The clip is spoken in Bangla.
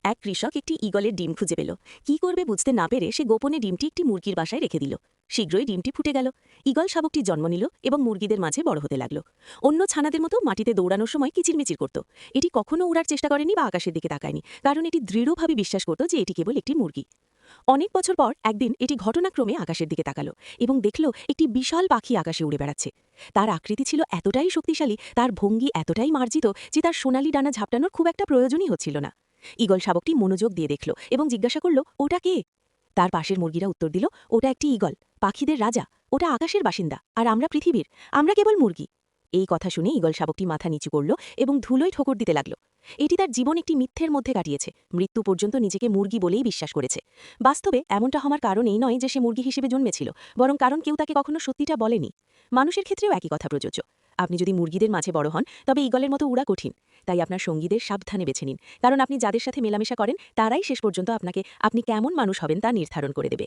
এক কৃষক একটি ঈগলের ডিম খুঁজে পেল। কি করবে বুঝতে না পেরে সে গোপনে ডিমটি একটি মুরগির বাসায় রেখে দিল। শীঘ্রই ডিমটি ফুটে গেল। ঈগল শাবকটি জন্ম নিল এবং মুরগিদের মাঝে বড় হতে লাগল। অন্য ছানাদের মতো মাটিতে দৌড়ানোর সময় কিচিরমিচির করত। এটি কখনো উড়ার চেষ্টা করেনি বা আকাশের দিকে তাকায়নি, কারণ এটি দৃঢ়ভাবে বিশ্বাস করত যে এটি কেবল একটি মুরগি। অনেক বছর পর একদিন এটি ঘটনাক্রমে আকাশের দিকে তাকালো এবং দেখল একটি বিশাল পাখি আকাশে উড়ে বেড়াচ্ছে। তার আকৃতি ছিল এতটাই শক্তিশালী, তার ভঙ্গি এতটাই মার্জিত যে তার সোনালি ডানা ঝাপটানোর খুব একটা প্রয়োজনই হচ্ছিল না। ঈগল শাবকটি মনোযোগ দিয়ে দেখল এবং জিজ্ঞাসা করল, ওটা কে? তার পাশের মুরগিরা উত্তর দিল, ওটা একটি ঈগল, পাখিদের রাজা। ওটা আকাশের বাসিন্দা, আর আমরা পৃথিবীর। আমরা কেবল মুরগি। এই কথা শুনে ঈগল শাবকটি মাথা নিচু করল এবং ধুলোয় ঠোকর দিতে লাগল। এটি তার জীবন একটি মিথ্যের মধ্যে কাটিয়েছে, মৃত্যু পর্যন্ত নিজেকে মুরগি বলেই বিশ্বাস করেছে। বাস্তবে এমনটা হওয়ার কারণ এই নয় যে সে মুরগি হিসেবে জন্মেছিল, বরং কারণ কেউ তাকে কখনো সত্যিটা বলেনি। মানুষের ক্ষেত্রেও একই কথা প্রযোজ্য। আপনি যদি মুরগিদের মাঝে বড় হন, তবে ঈগলের মতো উড়া কঠিন। তাই আপনার সঙ্গীদের সাবধানে বেছে নিন, কারণ আপনি যাদের সাথে মেলামেশা করেন তারাই শেষ পর্যন্ত আপনাকে আপনি কেমন মানুষ হবেন তা নির্ধারণ করে দেবে।